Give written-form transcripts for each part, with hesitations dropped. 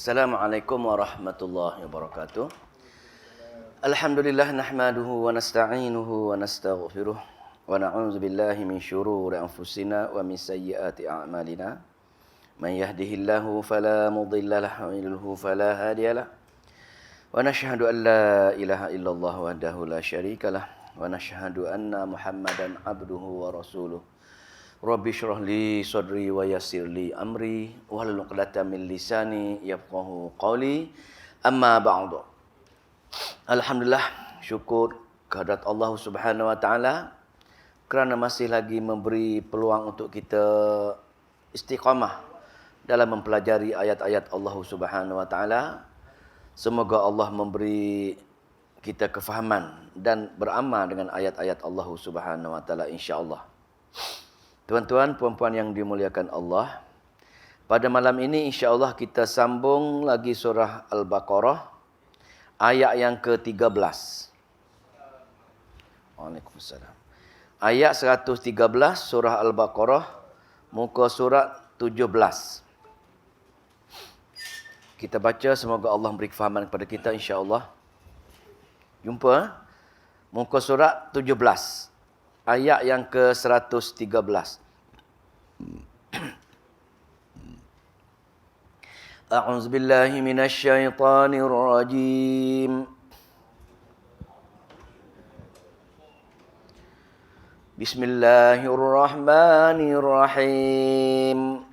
Assalamualaikum warahmatullahi wabarakatuh. Alhamdulillah nahmaduhu wa nasta'inuhu wa nastaghfiruh wa na'udzu billahi min syururi anfusina wa min sayyiati a'malina. Man yahdihillahu fala mudilla lahu wa man yudlilhu fala hadiyalah. Wa nashhadu an la ilaha illallah wahdahu la syarikalah wa nashhadu anna Muhammadan abduhu wa rasuluh. Rabbi syrah li sadri wa yassir li amri wahlul 'uqdatam min lisani yafqahu qawli. Amma ba'du. Alhamdulillah, syukur kehadrat Allah Subhanahu wa taala kerana masih lagi memberi peluang untuk kita istiqamah dalam mempelajari ayat-ayat Allah Subhanahu wa taala. Semoga Allah memberi kita kefahaman dan beramal dengan ayat-ayat Allah Subhanahu wa taala insya-Allah. Tuan-tuan, puan-puan yang dimuliakan Allah, pada malam ini insya-Allah kita sambung lagi surah Al-Baqarah ayat yang ke-13. Waalaikumsalam. Ayat 113 surah Al-Baqarah, muka surat 17. Kita baca, semoga Allah memberi kefahaman kepada kita insya-Allah. Jumpa muka surat 17. Ayat yang ke-113. A'udzu billahi minasy syaithanir rajim. Bismillahirrahmanirrahim.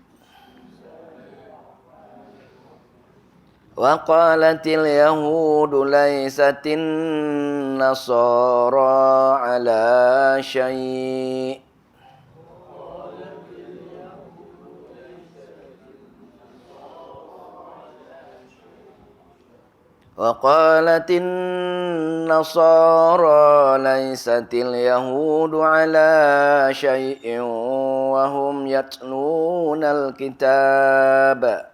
Wa qalatil yahudu laysatin nasara ala syai' wa qalatin nasara laysatil yahudu ala syai'in wa hum yatlunal kitab.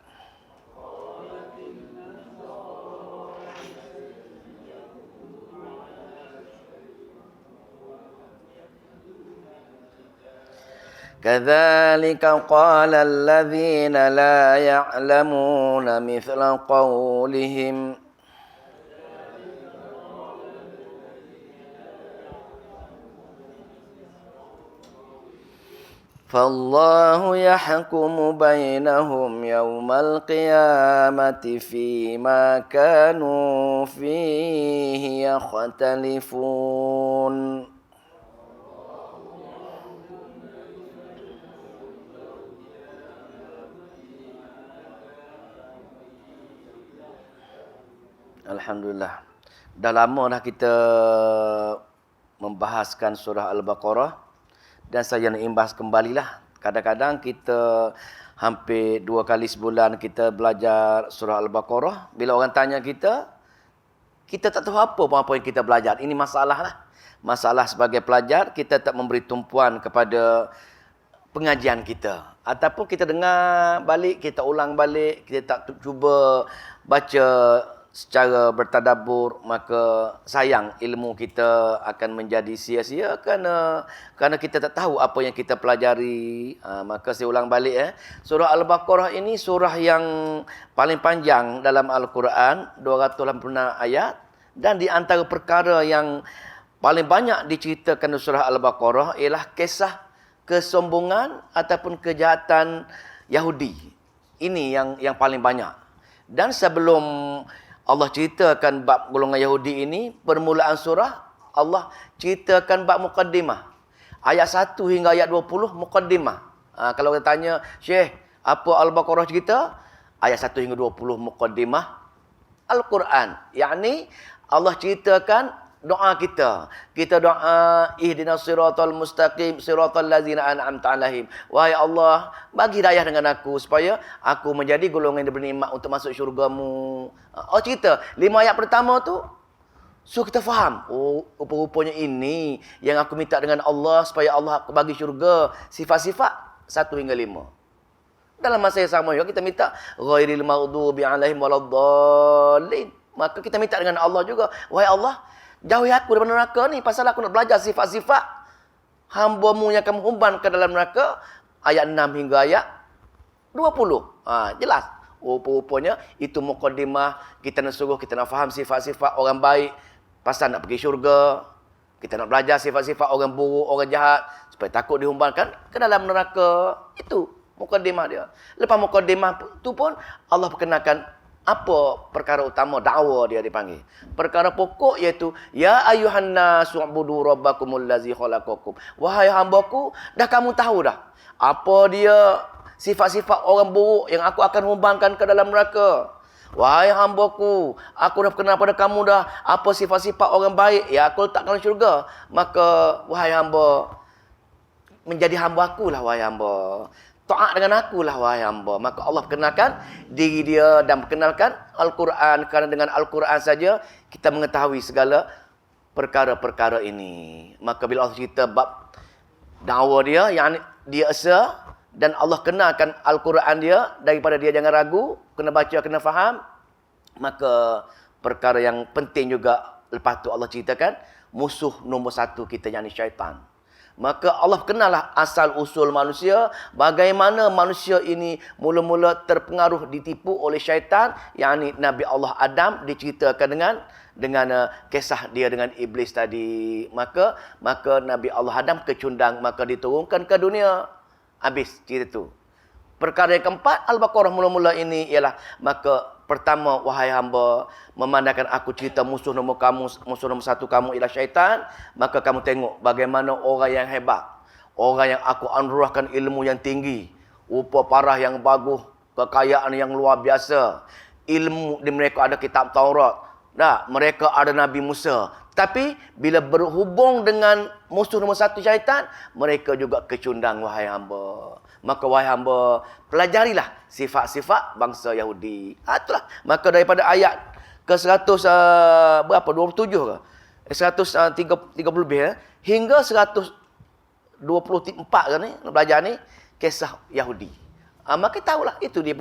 كذلك قال الذين لا يعلمون مثل قولهم فالله يحكم بينهم يوم القيامة فيما كانوا فيه يختلفون. Alhamdulillah. Dah lama dah kita membahaskan surah Al-Baqarah dan saya nak imbas kembalilah. Kadang-kadang kita hampir 2 kali sebulan kita belajar surah Al-Baqarah. Bila orang tanya kita tak tahu apa yang kita belajar. Ini masalah lah. Masalah sebagai pelajar, kita tak memberi tumpuan kepada pengajian kita. Ataupun kita dengar balik, kita ulang balik, kita tak cuba baca secara bertadabbur, maka sayang ilmu kita akan menjadi sia-sia kerana kita tak tahu apa yang kita pelajari. Maka saya ulang balik surah Al-Baqarah ini surah yang paling panjang dalam Al-Quran, 286 ayat, dan di antara perkara yang paling banyak diceritakan di surah Al-Baqarah ialah kisah kesombongan ataupun kejahatan Yahudi. Ini yang paling banyak. Dan sebelum Allah ceritakan bab golongan Yahudi ini, permulaan surah Allah ceritakan bab muqaddimah. Ayat 1 hingga ayat 20 muqaddimah. Kalau kita tanya, Syekh, apa Al-Baqarah cerita? Ayat 1 hingga 20 muqaddimah Al-Quran. Yakni Allah ceritakan doa kita. Kita doa, ihdinas siratal mustaqim, siratal ladzina an'amta 'alaihim. Wahai Allah, bagi hidayah dengan aku supaya aku menjadi golongan yang bernikmat untuk masuk syurga-Mu. Oh, cerita 5 ayat pertama tu so kita faham. Oh, rupa-rupanya ini yang aku minta dengan Allah supaya Allah bagi syurga. Sifat-sifat 1 hingga 5. Dalam masa yang sama juga kita minta ghairil maghdubi 'alaihim waladdallin. Maka kita minta dengan Allah juga, wahai Allah, jauhi aku daripada neraka ni, pasal aku nak belajar sifat-sifat hamba-Mu yang akan mengumban ke dalam neraka. Ayat 6 hingga ayat 20. Jelas. Rupa-rupanya itu mukadimah kita nak suruh kita nak faham sifat-sifat orang baik pasal nak pergi syurga. Kita nak belajar sifat-sifat orang buruk, orang jahat supaya takut dihumbankan ke dalam neraka. Itu mukadimah dia. Lepas mukadimah tu pun Allah perkenalkan apa perkara utama dakwah dia dipanggil. Perkara pokok iaitu ya ayuhan nasu ubudu rabbakumul ladzi khalaqakum. Wahai hamba-Ku, dah kamu tahu dah apa dia sifat-sifat orang buruk yang aku akan humbankan ke dalam neraka. Wahai hamba-Ku, aku dah kenal pada kamu dah apa sifat-sifat orang baik yang aku letakkan dalam syurga. Maka wahai hamba, menjadi hamba aku lah wahai hamba. Taat dengan aku lah wahai hamba. Maka Allah perkenalkan diri dia dan perkenalkan Al-Quran. Kerana dengan Al-Quran saja kita mengetahui segala perkara-perkara ini. Maka bila Allah cerita bab dakwah dia, yang dia asa, dan Allah kenalkan Al-Quran dia, daripada dia jangan ragu, kena baca, kena faham. Maka perkara yang penting juga, lepas tu Allah ceritakan, musuh nombor satu kita yakni syaitan. Maka Allah kenallah asal usul manusia, bagaimana manusia ini mula-mula terpengaruh ditipu oleh syaitan, yakni Nabi Allah Adam diceritakan dengan kisah dia dengan iblis tadi. Maka Nabi Allah Adam kecundang, maka diturunkan ke dunia. Habis cerita tu. Perkara yang keempat, Al-Baqarah mula-mula ini ialah, maka pertama, wahai hamba, memandangkan aku cerita musuh nombor satu kamu ialah syaitan, maka kamu tengok bagaimana orang yang hebat, orang yang aku anugerahkan ilmu yang tinggi, rupa parah yang bagus, kekayaan yang luar biasa, ilmu di mereka ada kitab Taurat, mereka ada Nabi Musa. Tapi bila berhubung dengan musuh nombor satu syaitan, mereka juga kecundang, wahai hamba. Maka wahai hamba, pelajarilah sifat-sifat bangsa Yahudi. Itulah. Maka daripada ayat ke 100 berapa? 27 ke? 130 lebih hingga 124 kan ni, nak belajar ni kisah Yahudi. Maka tahulah itu dia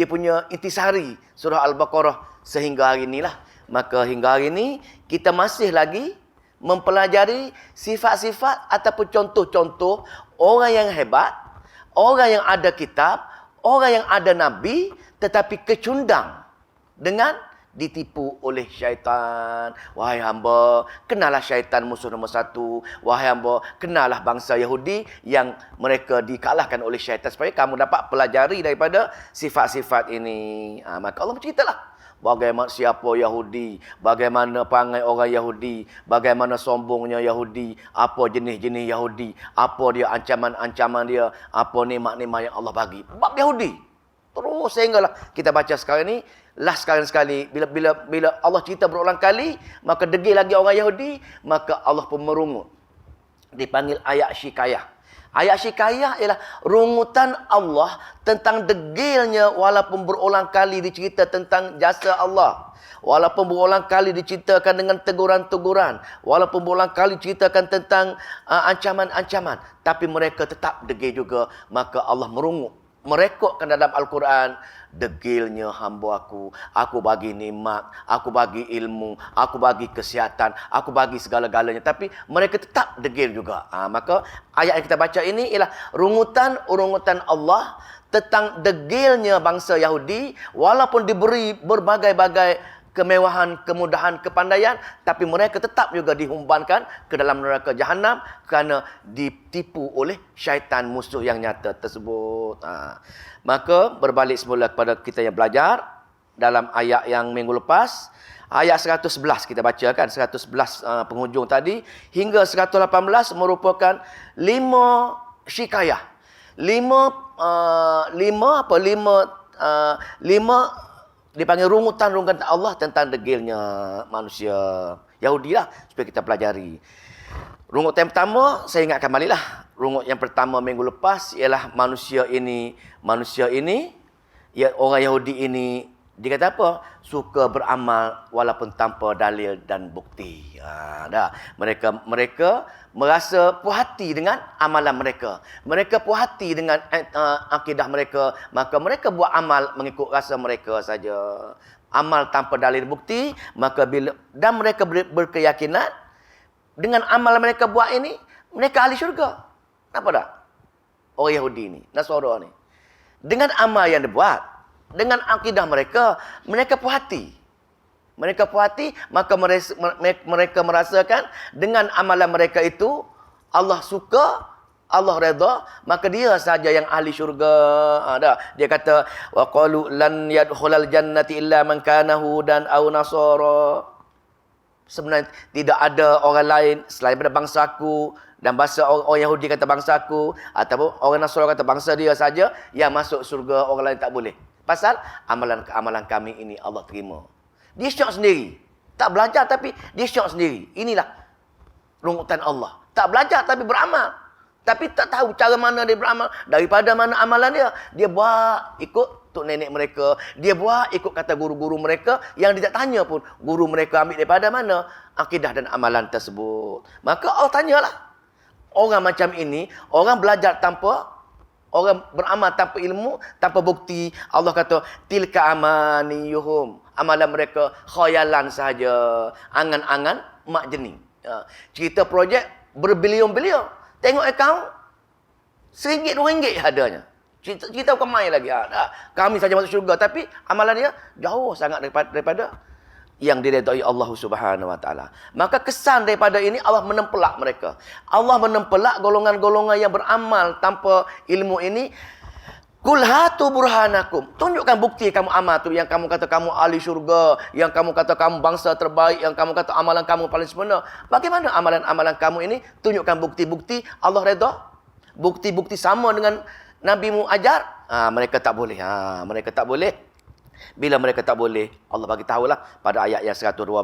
punya intisari surah Al-Baqarah sehingga hari inilah. Maka hingga hari ini kita masih lagi mempelajari sifat-sifat ataupun contoh-contoh orang yang hebat, orang yang ada kitab, orang yang ada nabi tetapi kecundang dengan ditipu oleh syaitan. Wahai hamba, kenalah syaitan musuh nombor satu. Wahai hamba, kenalah bangsa Yahudi yang mereka dikalahkan oleh syaitan, supaya kamu dapat pelajari daripada sifat-sifat ini. Maka Allah berceritalah bagaimana siapa Yahudi, bagaimana perangai orang Yahudi, bagaimana sombongnya Yahudi, apa jenis-jenis Yahudi, apa dia ancaman-ancaman dia, apa nikmat-nikmat yang Allah bagi. Bab Yahudi. Terus sehinggalah kita baca sekarang ni, last sekali bila Allah cerita berulang kali, maka degil lagi orang Yahudi, maka Allah pun merungut. Dipanggil ayat syikayah. Ayat syikayah ialah rungutan Allah tentang degilnya walaupun berulang kali dicerita tentang jasa Allah. Walaupun berulang kali diceritakan dengan teguran-teguran. Walaupun berulang kali diceritakan tentang ancaman-ancaman. Tapi mereka tetap degil juga. Maka Allah merungut. Merekodkan dalam Al-Quran, degilnya hamba aku bagi nikmat, aku bagi ilmu, aku bagi kesihatan, aku bagi segala-galanya. Tapi mereka tetap degil juga. Maka ayat yang kita baca ini ialah rungutan Allah tentang degilnya bangsa Yahudi, walaupun diberi berbagai-bagai kemewahan, kemudahan, kepandaian, tapi mereka tetap juga dihumbankan ke dalam neraka jahanam kerana ditipu oleh syaitan musuh yang nyata tersebut. Maka berbalik semula kepada kita yang belajar dalam ayat yang minggu lepas, ayat 111 kita baca kan, 111 penghujung tadi hingga 118 merupakan 5 syikayah. 5 dipanggil rungutan Allah tentang degilnya manusia Yahudi lah, supaya kita pelajari. Rungut yang pertama, saya ingatkan balilah. Rungut yang pertama minggu lepas ialah manusia ini, ya, orang Yahudi ini, dia kata apa? Suka beramal walaupun tanpa dalil dan bukti. Mereka merasa puas hati dengan amalan mereka. Mereka puas hati dengan akidah mereka. Maka mereka buat amal mengikut rasa mereka saja. Amal tanpa dalil bukti. Dan mereka berkeyakinan dengan amal mereka buat ini, mereka ahli syurga. Nampak tak? Orang Yahudi ni, Nasara ni. Dengan amal yang dia buat, dengan akidah mereka, mereka puas hati. Mereka puas hati, maka mereka merasakan dengan amalan mereka itu Allah suka, Allah redha, maka dia saja yang ahli syurga. Dia kata wa qalu lan yadkhulal jannati illa man kana hudan aw nasara. Sebenarnya tidak ada orang lain selain daripada bangsaku, dan bahasa orang Yahudi kata bangsaku, ataupun orang Nasrani kata bangsa dia saja yang masuk surga, orang lain tak boleh. Pasal amalan kami ini Allah terima. Dia syok sendiri. Tak belajar tapi dia syok sendiri. Inilah rungutan Allah. Tak belajar tapi beramal. Tapi tak tahu cara mana dia beramal, daripada mana amalan dia. Dia buat ikut tok nenek mereka. Dia buat ikut kata guru-guru mereka yang dia tak tanya pun guru mereka ambil daripada mana akidah dan amalan tersebut. Maka Allah tanyalah. Orang macam ini, orang belajar tanpa, orang beramal tanpa ilmu, tanpa bukti. Allah kata, tilka amaniyuhum. Amalan mereka khayalan sahaja. Angan-angan mak jening. Cerita projek berbilion-bilion. Tengok akaun, RM1, RM2 adanya. Kita bukan main lagi. Kami saja masuk syurga. Tapi amalan dia jauh sangat daripada yang diredai Allah Subhanahu Wa Taala. Maka kesan daripada ini Allah menempelak mereka. Allah menempelak golongan-golongan yang beramal tanpa ilmu ini. Kul hatu burhanakum. Tunjukkan bukti kamu amal tu, yang kamu kata kamu ahli syurga, yang kamu kata kamu bangsa terbaik, yang kamu kata amalan kamu paling sempurna. Bagaimana amalan-amalan kamu ini? Tunjukkan bukti-bukti Allah redha. Bukti-bukti sama dengan Nabi-Mu ajar. Mereka tak boleh. Mereka tak boleh. Bila mereka tak boleh, Allah bagi tahulah pada ayat yang 112,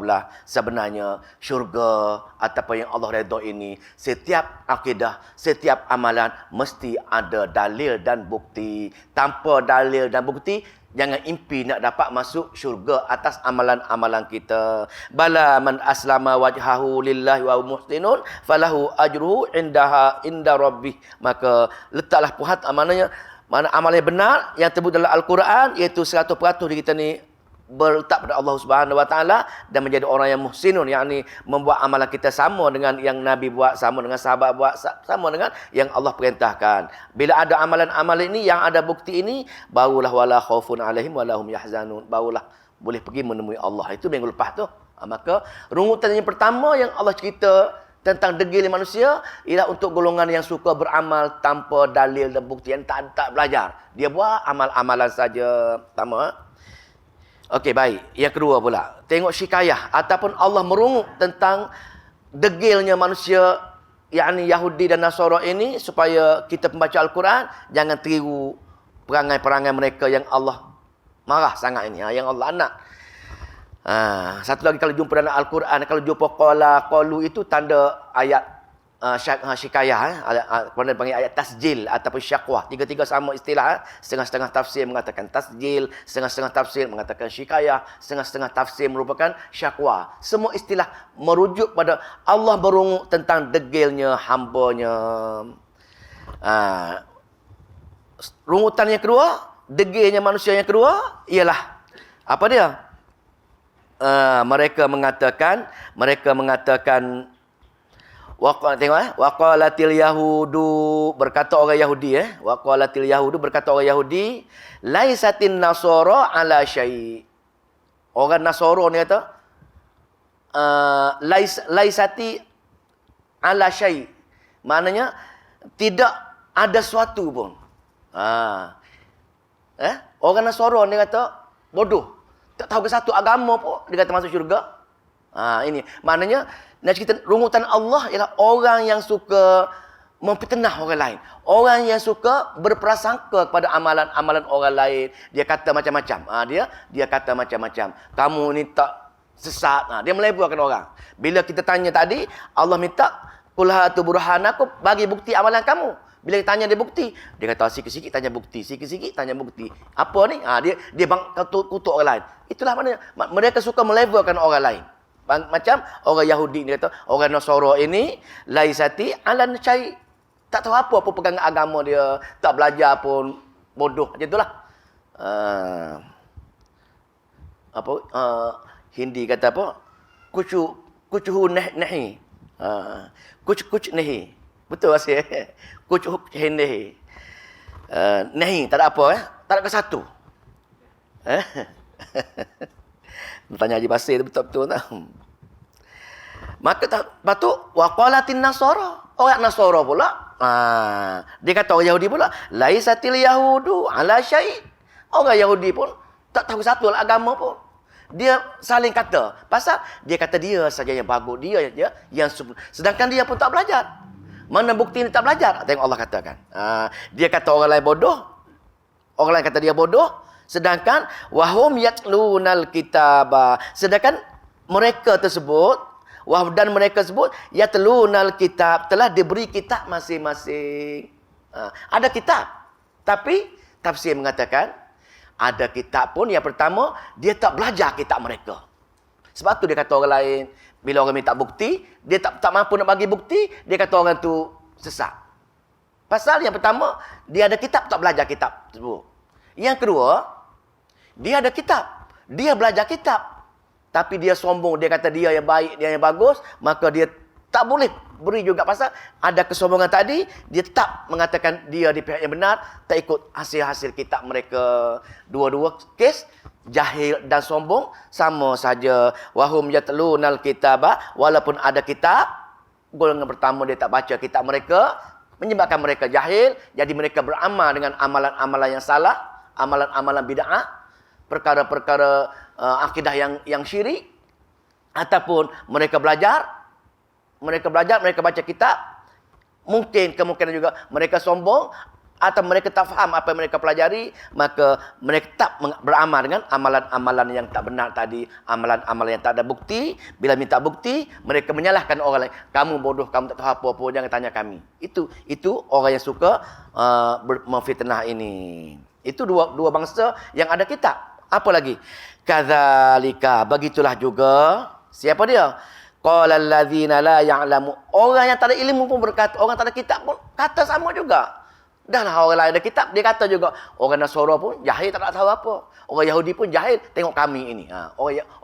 sebenarnya syurga ataupun yang Allah redha ini, setiap akidah, setiap amalan mesti ada dalil dan bukti. Tanpa dalil dan bukti, jangan impi nak dapat masuk syurga atas amalan-amalan kita. Bala man aslama wajhahu lillahi wa muhsinun falahu ajruhu inda rabbih. Maka letaklah puhat amananya. Mana amal yang benar yang terbut dalam Al-Quran, iaitu 100% di kita ni berletak pada Allah Subhanahu Wa Taala dan menjadi orang yang muhsinun, yakni membuat amalan kita sama dengan yang Nabi buat, sama dengan sahabat buat, sama dengan yang Allah perintahkan. Bila ada amalan-amalan ini yang ada bukti ini, barulah wala khaufun alaihim wala hum yahzanun, barulah boleh pergi menemui Allah. Itu minggu lepas tu. Maka rungutan yang pertama yang Allah cerita tentang degil manusia ialah untuk golongan yang suka beramal tanpa dalil dan bukti, yang tak belajar. Dia buat amal-amalan saja. Pertama. Okey, baik. Yang kedua pula, tengok syikayah ataupun Allah merungut tentang degilnya manusia, yakni Yahudi dan Nasara ini, supaya kita pembaca Al-Quran jangan tiru perangai-perangai mereka yang Allah marah sangat ini, yang Allah anak. Satu lagi, kalau jumpa dalam Al-Quran, kalau jumpa qalu itu tanda ayat syikayah. Kemudian panggil ayat tasjil ataupun syakwah. Tiga-tiga sama istilah. Setengah-setengah tafsir mengatakan tasjil, setengah-setengah tafsir mengatakan syikayah, setengah-setengah tafsir merupakan syakwa. Semua istilah merujuk pada Allah berungut tentang degilnya hambanya. Rungutan yang kedua, degilnya manusia yang kedua ialah apa dia? Mereka mengatakan waqalatil yahudu, berkata orang Yahudi, waqalatil yahudu, berkata orang Yahudi, laisatin nasara ala syai'. Orang Nasara ni kata laisati ala syai', maknanya tidak ada sesuatu pun. Orang Nasara ni kata bodoh, tak tahu ke satu agama pun dia kata masuk syurga. Ini maknanya nak cerita rungutan Allah ialah orang yang suka memfitnah orang lain, orang yang suka berprasangka kepada amalan-amalan orang lain. Dia kata macam-macam. Dia kata macam-macam. Kamu ni tak sesat. Dia meleburkan orang. Bila kita tanya tadi, Allah minta qul hatu burhanakum, bagi bukti amalan kamu. Bila tanya dia bukti, dia kata sikit-sikit tanya bukti, sikit-sikit tanya bukti. Apa ni? Dia kutuk orang lain. Itulah maknanya mereka suka melevelkan orang lain. Macam orang Yahudi ni kata, orang Nasara ini laisati ala syai'. Tak tahu apa pegangan agama dia, tak belajar pun, bodoh macam itulah. Hindi kata apa? Kucuhu nahi. Kuch nahi. Betul asyik. Kucuh nahi. Nahi tak ada apa, tak ada ke satu. Eh? Tanya Haji Basir betul-betul tak? Maka lepas tu waqalatin nasara. Orang Nasara pula. Dia kata orang Yahudi pula, laisatil yahudu ala syai'. Orang Yahudi pun tak tahu satu agama pun. Dia saling kata. Pasal dia kata dia saja yang bagus, dia yang sedangkan dia pun tak belajar. Mana bukti ni tak belajar? Tengok Allah katakan. Dia kata orang lain bodoh. Orang lain kata dia bodoh. Sedangkan wahum yatlunal kitaba. Sedangkan mereka tersebut dan mereka sebut yatlunal kitab, telah diberi kitab masing-masing. Ada kitab. Tapi tafsir mengatakan ada kitab pun yang pertama dia tak belajar kitab mereka. Sebab tu dia kata orang lain bila orang minta bukti, dia tak mampu nak bagi bukti, dia kata orang tu sesat. Pasal yang pertama dia ada kitab tak belajar kitab tersebut. Yang kedua, dia ada kitab, dia belajar kitab. Tapi dia sombong, dia kata dia yang baik, dia yang bagus, maka dia tak boleh beri juga. Pasal ada kesombongan tadi, dia tak mengatakan dia di pihak yang benar, tak ikut hasil-hasil kitab mereka. Dua-dua kes, jahil dan sombong, sama saja. Wahum yatlunal kitaba, walaupun ada kitab, golongan pertama dia tak baca kitab mereka, menyebabkan mereka jahil, jadi mereka beramal dengan amalan-amalan yang salah, amalan-amalan bid'ah, perkara-perkara akidah yang syirik, ataupun mereka belajar, mereka baca kitab, mungkin kemungkinan juga mereka sombong, atau mereka tak faham apa yang mereka pelajari, maka mereka tak beramal dengan amalan-amalan yang tak benar tadi, amalan-amalan yang tak ada bukti. Bila minta bukti, mereka menyalahkan orang lain. Kamu bodoh, kamu tak tahu apa-apa, jangan tanya kami. Itu orang yang suka memfitnah ini. Itu dua bangsa yang ada kitab. Apa lagi? Kadzalika, begitulah juga. Siapa dia? Qala allazina la ya'lamu. Orang yang tak ada ilmu pun berkata, orang tak ada kitab pun kata sama juga. Dahlah orang lain ada kitab, dia kata juga. Orang Nasara pun jahil, tak nak tahu apa. Orang Yahudi pun jahil, tengok kami ini.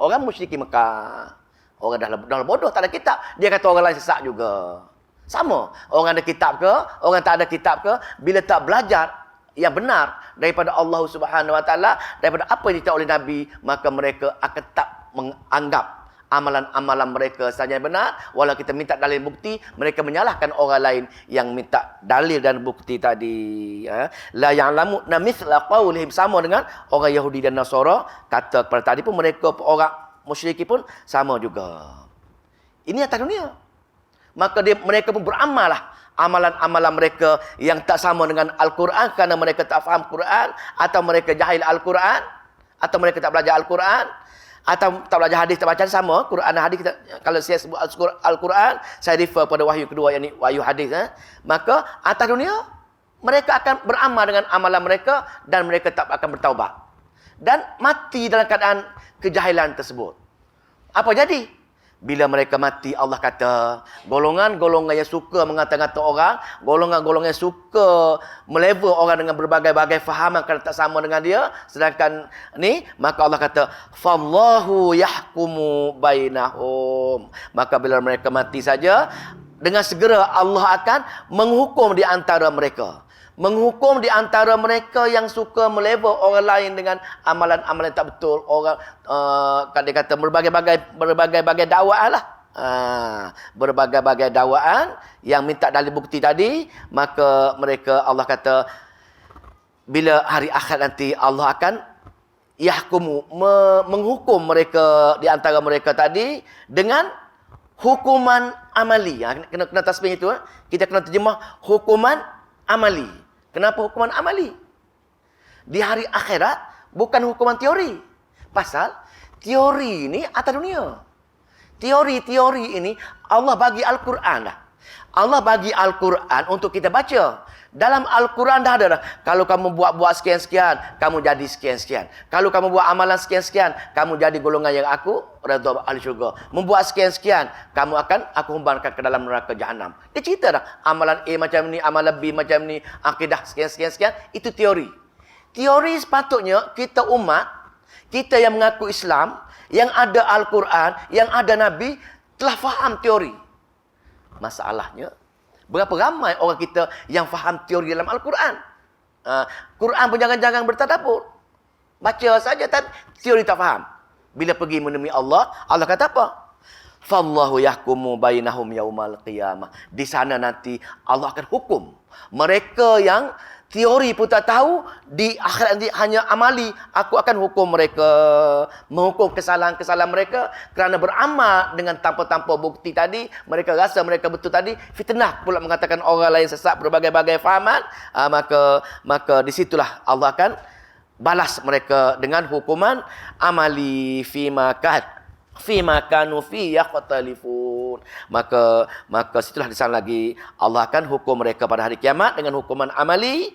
Orang musyrik Mekah. Orang dah bodoh, tak ada kitab. Dia kata orang lain sesat juga. Sama. Orang ada kitab ke, orang tak ada kitab ke, bila tak belajar yang benar daripada Allah Subhanahu Wa Taala, daripada apa yang diceritakan oleh Nabi, maka mereka akan tak menganggap amalan-amalan mereka saja yang benar. Walau kita minta dalil bukti, mereka menyalahkan orang lain yang minta dalil dan bukti tadi. La ya'lamu mithla qaulihim, sama dengan orang Yahudi dan Nasara kata kepada tadi pun, mereka orang musyrik pun sama juga. Ini atas dunia. Maka mereka pun beramal lah amalan-amalan mereka yang tak sama dengan Al-Quran, kerana mereka tak faham Quran, atau mereka jahil Al-Quran, atau mereka tak belajar Al-Quran, atau tak belajar hadis, tak baca sama. Quran dan hadis, kalau saya sebut Al-Quran, saya refer pada wahyu kedua, yang ni wahyu hadis. Maka atas dunia, mereka akan beramal dengan amalan mereka, dan mereka tak akan bertaubat. Dan mati dalam keadaan kejahilan tersebut. Apa jadi? Bila mereka mati, Allah kata, golongan-golongan yang suka mengata-ngata orang, golongan-golongan yang suka melevel orang dengan berbagai-bagai fahaman kerana tak sama dengan dia, sedangkan ni, maka Allah kata, fallahu yahkumu bainahum. Maka bila mereka mati saja, dengan segera Allah akan menghukum di antara mereka. Menghukum di antara mereka yang suka melevel orang lain dengan amalan-amalan tak betul. Orang dia kata berbagai-bagai dakwaan lah. Berbagai-bagai dakwaan yang minta dalil bukti tadi, maka mereka, Allah kata, bila hari akhir nanti Allah akan yahkumu, menghukum mereka di antara mereka tadi dengan hukuman amali. Kena tasbih itu. Kita kena terjemah hukuman amali. Kenapa hukuman amali? Di hari akhirat bukan hukuman teori. Pasal teori ini atas dunia. Teori-teori ini Allah bagi Al-Quran dah. Allah bagi Al-Quran untuk kita baca. Dalam Al-Quran dah ada dah. Kalau kamu buat sekian-sekian, kamu jadi sekian-sekian. Kalau kamu buat amalan sekian-sekian, kamu jadi golongan yang aku redha ahli syurga. Membuat sekian-sekian, kamu akan aku humbankan ke dalam neraka jahanam. Dia cerita dah. Amalan A macam ni, amalan B macam ni, akidah sekian-sekian. Itu teori. Teori sepatutnya kita umat, kita yang mengaku Islam, yang ada Al-Quran, yang ada Nabi, telah faham teori. Masalahnya, berapa ramai orang kita yang faham teori dalam Al-Quran? Quran pun jangan-jangan bertadabbur. Baca saja, tapi teori tak faham. Bila pergi menemui Allah, Allah kata apa? Fallahu yahkumu bainahum yaumal qiyamah. Di sana nanti Allah akan hukum. Mereka yang teori pun tak tahu, di akhirat nanti hanya amali. Aku akan hukum mereka. Menghukum kesalahan-kesalahan mereka kerana beramal dengan tanpa-tanpa bukti tadi. Mereka rasa mereka betul tadi. Fitnah pula mengatakan orang lain sesat berbagai-bagai fahaman. Maka disitulah Allah akan balas mereka dengan hukuman amali fima kanu fi yaqtalifun. Maka situlah di sana lagi Allah akan hukum mereka pada hari kiamat dengan hukuman amali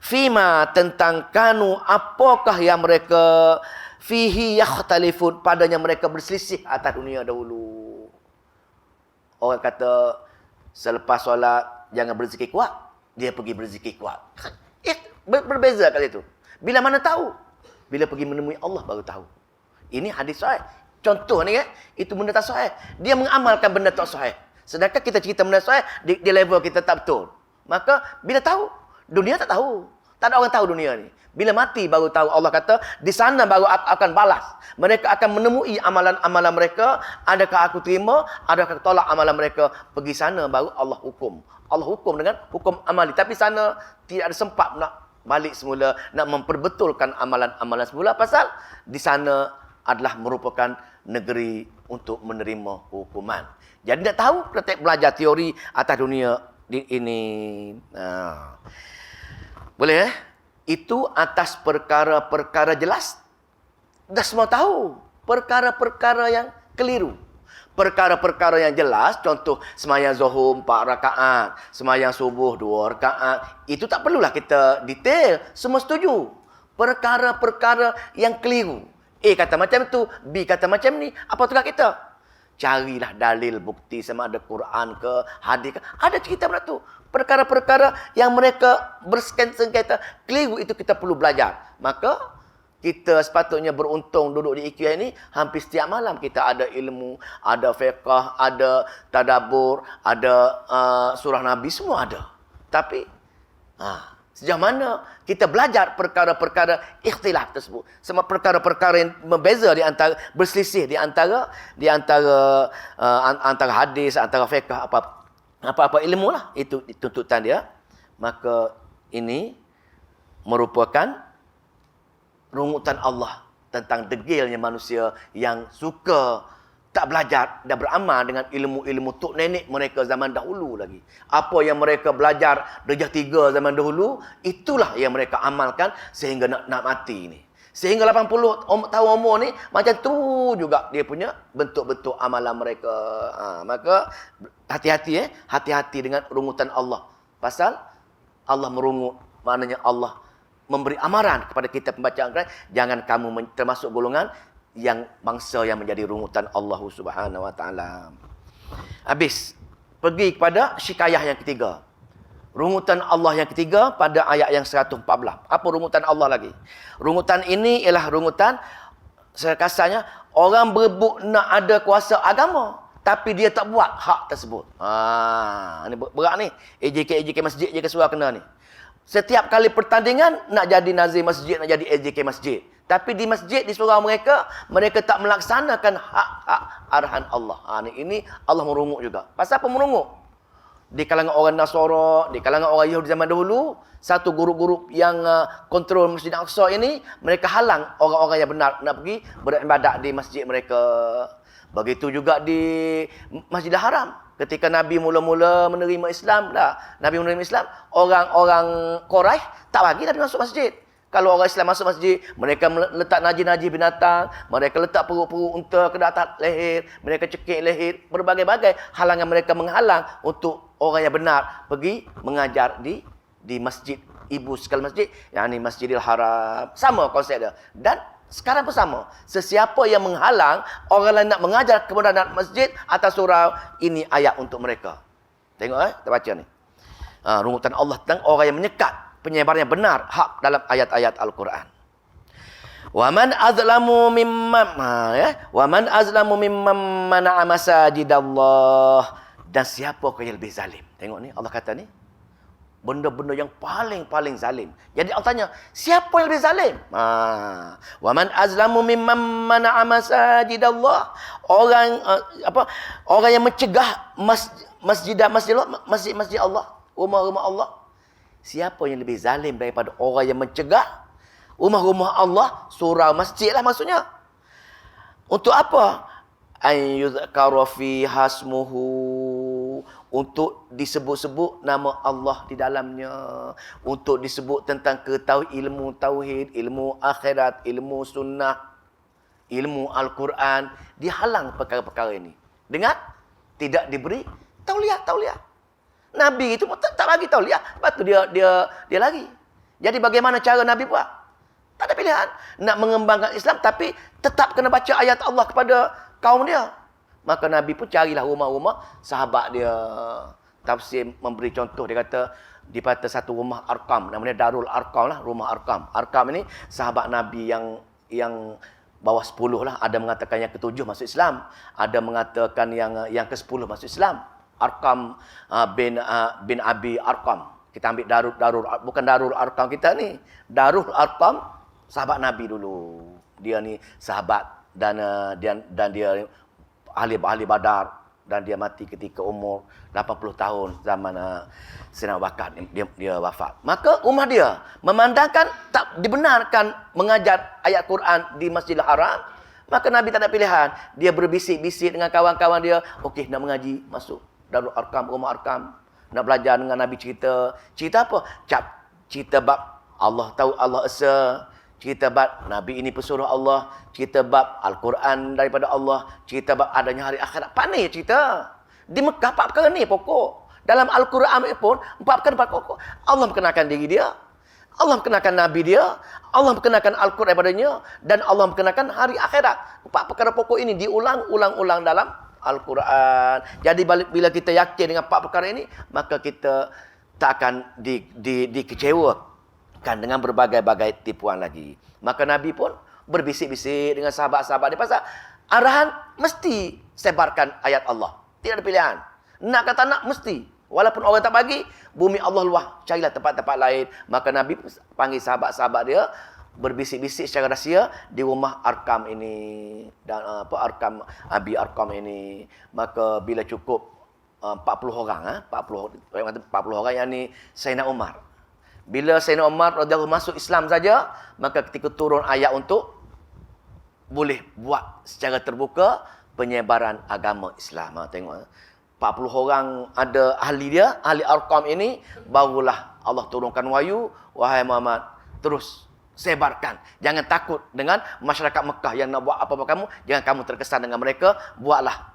fima, tentang kanu apakah yang mereka fihi yaqtalifun, padanya mereka berselisih atas dunia dahulu. Orang kata selepas solat jangan berzikir kuat, dia pergi berzikir kuat. Berbeza kali itu. Bila mana tahu? Bila pergi menemui Allah baru tahu. Ini hadis sahih. Contoh ni itu benda tak sahih. Dia mengamalkan benda tak sahih. Sedangkan kita cerita benda sahih, di level kita tak betul. Maka bila tahu, dunia tak tahu. Tak ada orang tahu dunia ni. Bila mati baru tahu. Allah kata, di sana baru akan balas. Mereka akan menemui amalan-amalan mereka. Adakah aku terima, adakah aku tolak amalan mereka. Pergi sana baru Allah hukum. Allah hukum dengan hukum amali. Tapi sana tidak ada sempat nak balik semula, nak memperbetulkan amalan-amalan semula. Pasal di sana adalah merupakan negeri untuk menerima hukuman. Jadi tak tahu, kita belajar teori atas dunia ini. Boleh Itu atas perkara-perkara jelas. Dah semua tahu. Perkara-perkara yang keliru. Perkara-perkara yang jelas, contoh semayang zuhur 4 rakaat, semayang subuh 2 rakaat, itu tak perlulah kita detail, semua setuju. Perkara-perkara yang keliru. A kata macam tu, B kata macam ni, apa tugas kita? Carilah dalil bukti sama ada Quran ke, hadis ke, ada cerita benda tu. Perkara-perkara yang mereka bersengketa keliru, itu kita perlu belajar. Maka kita sepatutnya beruntung duduk di IQI ini, hampir setiap malam kita ada ilmu, ada fiqh, ada tadabbur, ada surah Nabi, semua ada. Tapi sejauh mana kita belajar perkara-perkara ikhtilaf tersebut, semua perkara-perkara yang berbeza di antara, berselisih di antara hadis, antara fiqh, apa-apa ilmu lah, itu tuntutan dia. Maka ini merupakan rungutan Allah tentang degilnya manusia yang suka tak belajar dan beramal dengan ilmu-ilmu tok nenek mereka zaman dahulu lagi. Apa yang mereka belajar darjah 3 zaman dahulu, itulah yang mereka amalkan sehingga nak mati ni. Sehingga 80 tahun umur ni, macam tu juga dia punya bentuk-bentuk amalan mereka. Maka hati-hati hati-hati dengan rungutan Allah. Pasal Allah merungut, maknanya Allah memberi amaran kepada kita pembaca Al-Quran, jangan kamu termasuk golongan yang bangsa yang menjadi rungutan Allah Subhanahu wa taala. Habis, pergi kepada syikayah yang ketiga. Rungutan Allah yang ketiga pada ayat yang 114. Apa rungutan Allah lagi? Rungutan ini ialah rungutan, saya kasarnya, orang berebut nak ada kuasa agama, tapi dia tak buat hak tersebut. Ini berat ni. AJK masjid je kesuara kena ni. Setiap kali pertandingan nak jadi nazir masjid, nak jadi AJK masjid. Tapi di masjid, di surau mereka tak melaksanakan hak-hak arahan Allah. Ini Allah merungut juga. Pasal apa merungut? Di kalangan orang Nasara, di kalangan orang Yahudi zaman dahulu, satu guru-guru yang kontrol Masjid Al-Aqsa ini, mereka halang orang-orang yang benar nak pergi beribadat di masjid mereka. Begitu juga di Masjidil Haram. Ketika Nabi mula-mula menerima Islam, orang-orang Quraisy tak bagi Nabi masuk masjid. Kalau orang Islam masuk masjid, mereka letak najis-najis binatang, mereka letak perut-perut unta ke atas leher, mereka cekik leher, berbagai-bagai halangan mereka menghalang untuk orang yang benar pergi mengajar di masjid, ibu sekali masjid, yakni Masjidil Haram. Sama konsep dia. Dan sekarang pun sama. Sesiapa yang menghalang orang lain nak mengajar kebenaran masjid atas surau, ini ayat untuk mereka. Tengok kita baca ni. Rungutan Allah tentang orang yang menyekat penyebaran yang benar hak dalam ayat-ayat Al-Quran. Wa man azlamu mimman mana'a masajidallah. Dan siapa yang lebih zalim? Tengok ni Allah kata ni. benda-benda yang paling-paling zalim. Jadi Allah tanya, siapa yang lebih zalim? Wa man azlamu mimman mana'a masajidallah. Orang yang mencegah masjid Allah, rumah-rumah Allah. Siapa yang lebih zalim daripada orang yang mencegah rumah-rumah Allah, surau masjid lah maksudnya. Untuk apa? An yuzkara fi hasmuhu, untuk disebut-sebut nama Allah di dalamnya, untuk disebut tentang ilmu tauhid, ilmu akhirat, ilmu sunnah, ilmu Al-Quran. Dihalang perkara-perkara ini dengan tidak diberi tauliah. Nabi itu tak bagi tauliah, lepas tu dia lari. Jadi bagaimana cara Nabi buat? Tak ada pilihan. Nak mengembangkan Islam tapi tetap kena baca ayat Allah kepada kaum dia. Maka Nabi pun carilah rumah-rumah sahabat dia. Tafsir memberi contoh, dia kata di pada satu rumah Arqam, namanya Darul Arqam lah, rumah Arqam. Arqam ini sahabat Nabi yang bawah 10 lah. Ada mengatakan yang ke-7 masuk Islam, ada mengatakan yang ke-10 masuk Islam. Arqam bin Abi Arqam. Kita ambil bukan Darul Arqam kita ni. Darul Arqam sahabat Nabi dulu. Dia ni sahabat dan dia ahli Badar, dan dia mati ketika umur 80 tahun zaman Sayyidina Abu Bakar dia wafat. Maka rumah dia memandangkan tak dibenarkan mengajar ayat Quran di Masjidil Haram, maka Nabi tak ada pilihan. Dia berbisik-bisik dengan kawan-kawan dia, okey nak mengaji, masuk Darul Arqam, rumah Arqam, nak belajar dengan Nabi cerita apa? Cerita bab Allah tahu Allah Esa, cerita bab Nabi ini pesuruh Allah, cerita bab Al-Quran daripada Allah, cerita bab adanya hari akhirat. Pandai cerita. Di Mekah 4 perkara ni pokok. Dalam Al-Quran pun 4 perkara pokok. Allah memperkenalkan diri dia, Allah memperkenalkan Nabi dia, Allah memperkenalkan Al-Quran daripadanya, dan Allah memperkenalkan hari akhirat. 4 perkara pokok ini diulang-ulang dalam Al-Quran. Jadi bila kita yakin dengan 4 perkara ini, maka kita tak akan dikecewakan dengan berbagai-bagai tipuan lagi. Maka Nabi pun berbisik-bisik dengan sahabat-sahabat dia pasal arahan mesti sebarkan ayat Allah. Tidak ada pilihan. Nak kata nak mesti. Walaupun orang tak bagi, bumi Allah luah, carilah tempat-tempat lain. Maka Nabi panggil sahabat-sahabat dia berbisik-bisik secara rahsia di rumah Arqam ini, dan Abi Arqam ini. Maka bila cukup 40 orang, 40 orang yang ni Sayyidina Umar. Bila Sayyidina Umar radhiyallahu masuk Islam saja, maka ketika turun ayat untuk boleh buat secara terbuka penyebaran agama Islam. Tengok 40 orang ada ahli dia, ahli Arqam ini, barulah Allah turunkan wahyu, wahai Muhammad, terus sebarkan. Jangan takut dengan masyarakat Mekah yang nak buat apa-apa kamu, jangan kamu terkesan dengan mereka, buatlah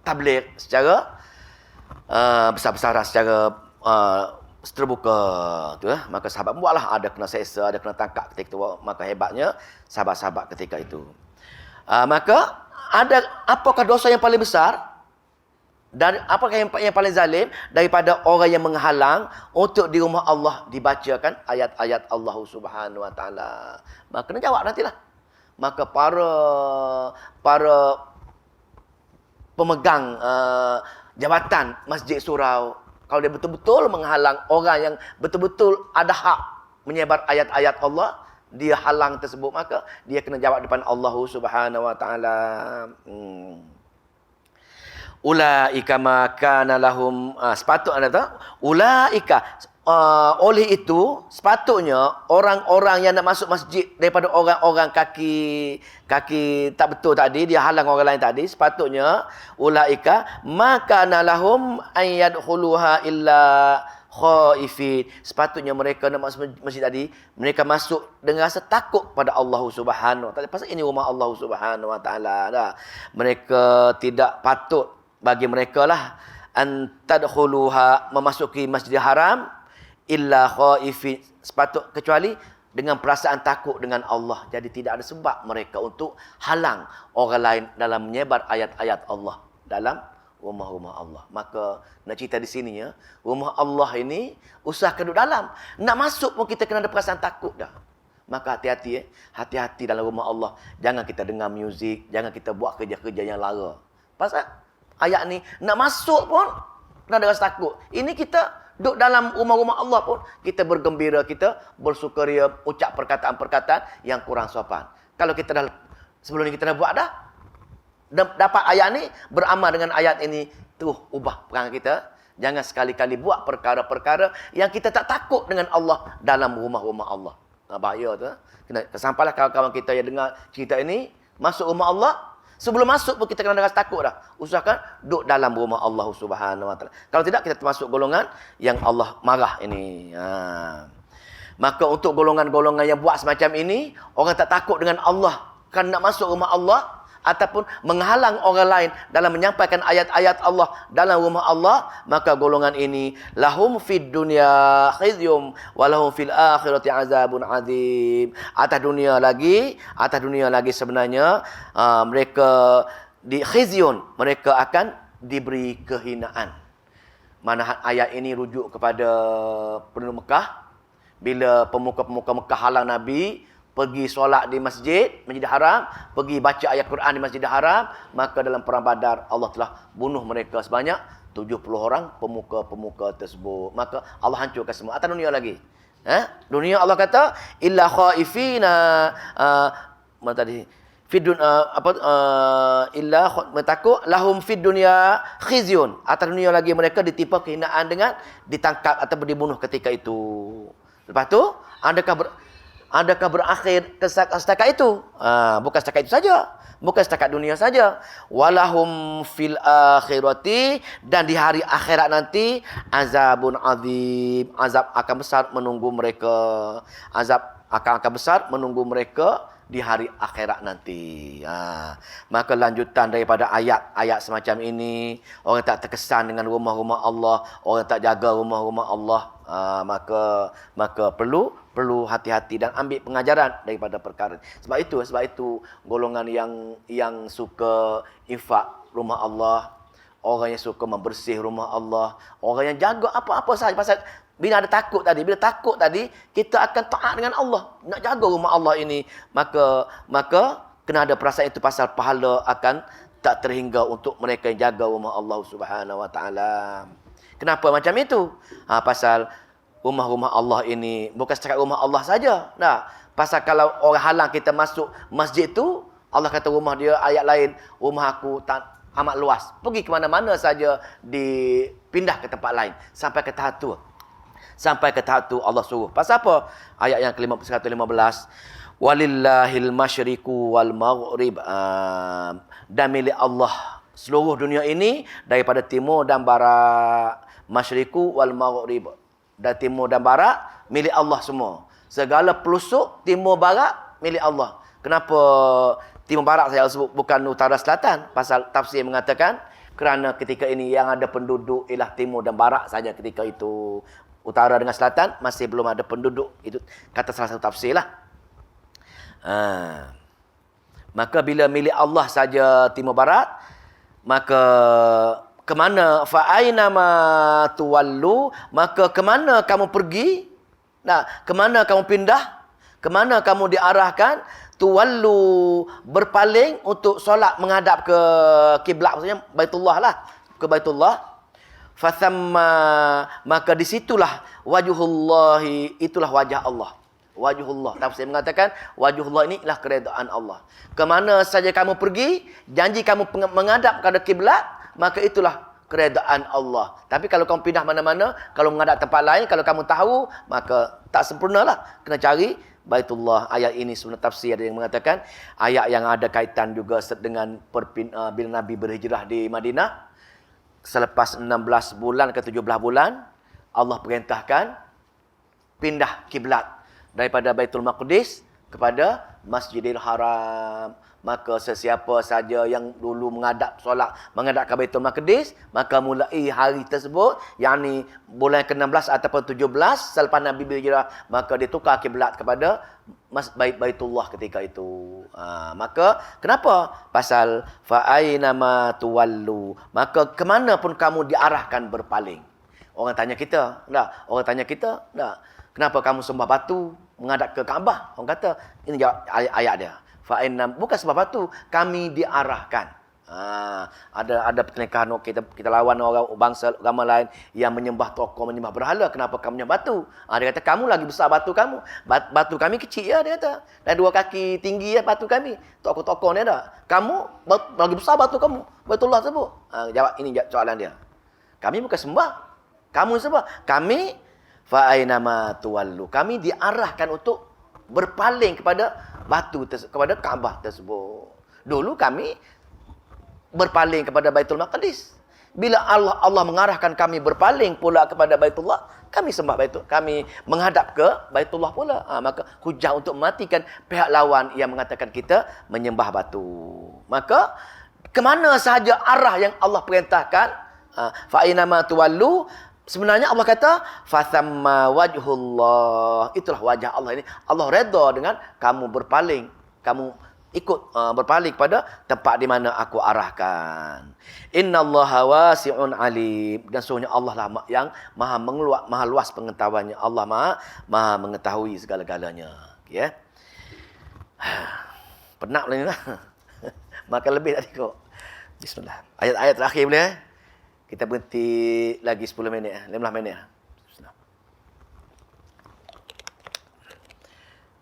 tabligh secara besar-besaran, secara terbuka tu lah. Maka sahabat buatlah, ada kena seksa, ada kena tangkap ketika itu. Maka hebatnya sahabat-sahabat ketika itu. Maka apakah dosa yang paling besar dan apakah yang paling zalim daripada orang yang menghalang untuk di rumah Allah dibacakan ayat-ayat Allah Subhanahu Wa Taala? Maka kena jawab nantilah. Maka para pemegang jabatan masjid surau, kalau dia betul-betul menghalang orang yang betul-betul ada hak menyebar ayat-ayat Allah, dia halang tersebut, maka dia kena jawab depan Allah Subhanahu Wa Taala. Ulaika ma kana lahum, sepatutnya ulaika, oleh itu sepatutnya orang-orang yang nak masuk masjid daripada orang-orang kaki tak betul tadi, dia halang orang lain tadi, sepatutnya ulaika ma kana lahum an yadkhuluha illa khaifin. Sepatutnya mereka nak masuk masjid tadi, mereka masuk dengan rasa takut pada Allah Subhanahu Wa Taala. Pasal ini rumah Allah Subhanahu Wa Taala dah. Mereka tidak patut bagi mereka lah an tadkhuluha, memasuki Masjidil Haram, illa khaifin, sepatut kecuali dengan perasaan takut dengan Allah. Jadi tidak ada sebab mereka untuk halang orang lain dalam menyebar ayat-ayat Allah dalam rumah-rumah Allah. Maka nak cerita di sini ya, rumah Allah ini usahakan duduk dalam. Nak masuk pun kita kena ada perasaan takut dah. Maka hati-hati hati-hati dalam rumah Allah. Jangan kita dengar muzik, jangan kita buat kerja-kerja yang lara. Pasal ayat ni nak masuk pun kena ada rasa takut. Ini kita Duduk dalam rumah-rumah Allah pun kita bergembira, kita bersukaria, ucap perkataan-perkataan yang kurang sopan. Kalau kita dah sebelum ni kita dah buat dah, dapat ayat ni, beramal dengan ayat ini, terus ubah perangai kita. Jangan sekali-kali buat perkara-perkara yang kita tak takut dengan Allah dalam rumah-rumah Allah. Bahaya tu. Sampailah kawan-kawan kita yang dengar cerita ini, masuk rumah Allah, sebelum masuk pun kita kena rasa takut dah. Usahakan duduk dalam rumah Allah Subhanahu Wa Taala. Kalau tidak, kita termasuk golongan yang Allah marah ini. Maka untuk golongan-golongan yang buat semacam ini, orang tak takut dengan Allah, kan nak masuk rumah Allah, ataupun menghalang orang lain dalam menyampaikan ayat-ayat Allah dalam rumah Allah, maka golongan ini lahum fid dunya khizyum wa lahum fil akhirati azabun azim. Atas dunia lagi sebenarnya mereka di khizyun, mereka akan diberi kehinaan. Mana ayat ini rujuk kepada penduduk Mekah, bila pemuka-pemuka Mekah halang Nabi pergi solat di Masjid Haram, pergi baca ayat Quran di Masjidil Haram, maka dalam perang Badar Allah telah bunuh mereka sebanyak 70 orang pemuka-pemuka tersebut. Maka Allah hancurkan semua. Atas dunia lagi. Dunia Allah kata illa khaifina mana tadi? Fidun illa takut lahum fid dunya khizyun. Atas dunia lagi mereka ditimpa kehinaan dengan ditangkap ataupun dibunuh ketika itu. Lepas tu adakah berakhir setakat itu? Bukan setakat itu saja. Bukan setakat dunia saja. Walahum fil akhirati, dan di hari akhirat nanti azabun azim. Azab akan besar menunggu mereka. Azab akan besar menunggu mereka di hari akhirat nanti. Maka lanjutan daripada ayat-ayat semacam ini, orang tak terkesan dengan rumah-rumah Allah, orang tak jaga rumah-rumah Allah, maka perlu hati-hati dan ambil pengajaran daripada perkara. Sebab itu golongan yang suka infak rumah Allah, orang yang suka membersih rumah Allah, orang yang jaga apa-apa sahaja. Pasal bila takut tadi, kita akan taat dengan Allah, nak jaga rumah Allah ini, maka kena ada perasaan itu, pasal pahala akan tak terhingga untuk mereka yang jaga rumah Allah Subhanahu Wa Taala. Kenapa macam itu? Pasal rumah-rumah Allah ini bukan setakat rumah Allah saja. Pasal kalau orang halang kita masuk masjid tu, Allah kata rumah dia, ayat lain, rumah aku tak amat luas, pergi ke mana-mana saja, dipindah ke tempat lain sampai ke tahap tu. Allah suruh. Pasal apa? Ayat yang ke-115. Walillahil masyriqu wal maghrib. Dan milik Allah seluruh dunia ini, daripada timur dan barat. Masyriqu wal maghrib. Dan timur dan barat milik Allah semua. Segala pelosok timur barat milik Allah. Kenapa timur barat saya sebut, bukan utara selatan? Pasal tafsir mengatakan kerana ketika ini yang ada penduduk ialah timur dan barat saja ketika itu. Utara dengan selatan masih belum ada penduduk. Itu kata salah satu tafsir lah. Maka bila milik Allah saja timur barat, maka kemana? Fa'ainama tuwallu, maka kemana kamu pergi? Kemana kamu pindah? Kemana kamu diarahkan? Tuwallu, berpaling untuk solat menghadap ke kiblat, maksudnya Baitullah lah, ke Baitullah. Fathamma, maka disitulah wajuhullahi, itulah wajah Allah. Wajuhullah, tafsir mengatakan wajuhullah ini ialah keredaan Allah. Kemana saja kamu pergi, janji kamu menghadap kepada kiblat, maka itulah keredaan Allah. Tapi kalau kamu pindah mana-mana, kalau menghadap tempat lain, kalau kamu tahu, maka tak sempurnalah. Kena cari Baitullah. Ayat ini sebenarnya tafsir ada yang mengatakan ayat yang ada kaitan juga dengan bila Nabi berhijrah di Madinah. Selepas 16 bulan ke 17 bulan, Allah perintahkan pindah kiblat daripada Baitul Maqdis kepada Masjidil Haram. Maka sesiapa saja yang dulu menghadap ke Baitul Maqdis, maka mulai hari tersebut, yakni bulan ke-16 ataupun 17 selepas Nabi berhijrah, maka ditukar kiblat kepada Baitullah ketika itu. Maka kenapa? Pasal fa'ainama tuwallu, maka kemana pun kamu diarahkan berpaling. Orang tanya kita, kenapa kamu sembah batu menghadap ke Kaabah? Orang kata, ini jawab ayat dia. Fa'inam, bukan sebab batu, kami diarahkan. Ada pernikahan kita lawan orang bangsa agama lain yang menyembah tokoh, menyembah berhala. Kenapa kamu menyembah batu? Dia kata, kamu lagi besar batu kamu. Batu kami kecil ya, dia kata. Dan 2 kaki tinggi ya batu kami. Tokoh-tokoh ni ada. Kamu lagi besar batu kamu. Baitullah sebut. Jawab, ini soalan dia. Kami bukan sembah. Kamu sembah. Kami fa'ainama tuwallu. Kami diarahkan untuk berpaling kepada batu kepada Kaabah tersebut. Dulu kami berpaling kepada Baitul Maqdis. Bila Allah mengarahkan kami berpaling pula kepada Baitullah, kami sembah Baitul, kami menghadap ke Baitullah pula. Maka hujah untuk mematikan pihak lawan yang mengatakan kita menyembah batu. Maka kemana sahaja arah yang Allah perintahkan, fa ainama tuwallu, sebenarnya Allah kata fathamma wajhullah. Itulah wajah Allah ini. Allah redha dengan kamu berpaling, kamu ikut berpaling pada tempat di mana aku arahkan. Innallaha wasi'un alim. Dan sesungguhnya Allah lah yang maha luas pengetahuannya. Allah maha mengetahui segala-galanya. Ya. Penat lah ni lah. Makan lebih tak tengok. Bismillah. Ayat-ayat terakhir boleh eh? Kita berhenti lagi 10 minit, 15 minit.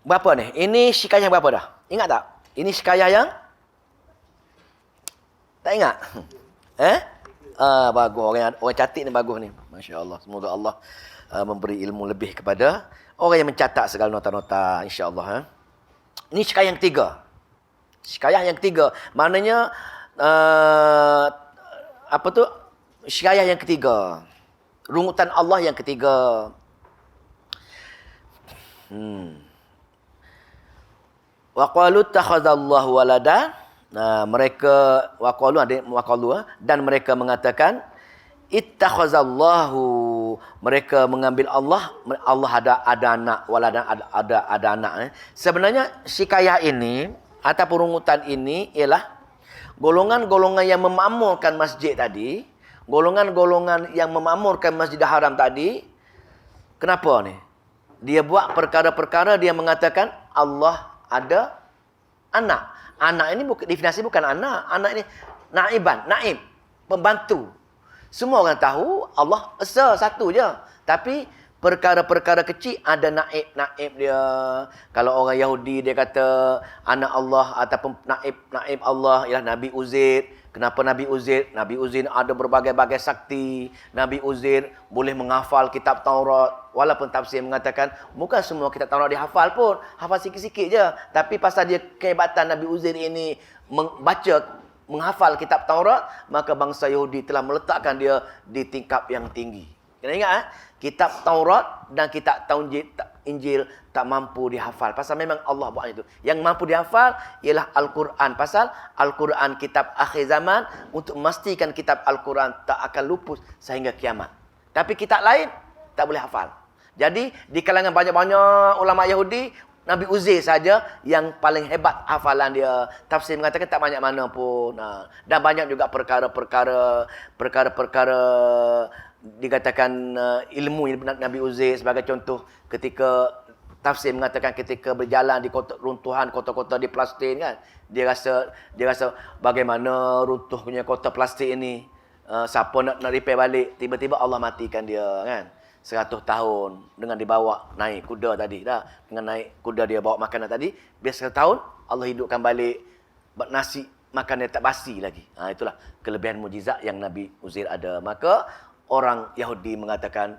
Berapa ni? Ini syikayah berapa dah? Ingat tak? Ini syikayah yang tak ingat? Bagus. Orang catat ni bagus ni. Masya Allah. Semoga Allah memberi ilmu lebih kepada orang yang mencatat segala nota-nota. InsyaAllah. Ini syikayah yang 3. Syikayah yang 3. Maknanya syikayah yang 3. Rungutan Allah yang 3. Wa qalu takhadzallahu walada. Mereka dan mereka mengatakan ittakhadzallahu, mereka mengambil Allah ada anak, walada ada anak. Sebenarnya syikayah ini ataupun rungutan ini ialah golongan-golongan yang memakmurkan masjid tadi, golongan-golongan yang memakmurkan Masjidil Haram tadi. Kenapa ni? Dia buat perkara-perkara, dia mengatakan Allah ada anak. Anak ini definisi bukan anak. Anak ini naib, pembantu. Semua orang tahu Allah esa satu je. Tapi perkara-perkara kecil ada naib dia. Kalau orang Yahudi dia kata anak Allah ataupun naib Allah ialah Nabi Uzair. Kenapa Nabi Uzair? Nabi Uzair ada berbagai-bagai sakti. Nabi Uzair boleh menghafal kitab Taurat. Walaupun tafsir mengatakan bukan semua kitab Taurat dihafal pun. Hafal sikit-sikit je. Tapi pasal dia kehebatan Nabi Uzair ini menghafal kitab Taurat, maka bangsa Yahudi telah meletakkan dia di tingkap yang tinggi. Kena ingat kitab Taurat dan kitab Injil tak mampu dihafal. Pasal memang Allah buat itu. Yang mampu dihafal ialah Al-Quran. Pasal Al-Quran kitab akhir zaman untuk memastikan kitab Al-Quran tak akan lupus sehingga kiamat. Tapi kitab lain tak boleh hafal. Jadi di kalangan banyak-banyak ulama Yahudi, Nabi Uzair saja yang paling hebat hafalan dia. Tafsir mengatakan tak banyak mana pun. Dan banyak juga perkara-perkara dikatakan ilmu Nabi Uzair. Sebagai contoh, ketika tafsir mengatakan ketika berjalan di runtuhan kota-kota di Palestin kan, dia rasa bagaimana runtuhnya kota Palestin ini, siapa nak repair balik, tiba-tiba Allah matikan dia kan. 100 tahun dengan dibawa naik kuda tadi dah, dengan naik kuda dia bawa makanan tadi, biasa 100 tahun Allah hidupkan balik nasi makan dia tak basi lagi. Itulah kelebihan mujizat yang Nabi Uzair ada. Maka orang Yahudi mengatakan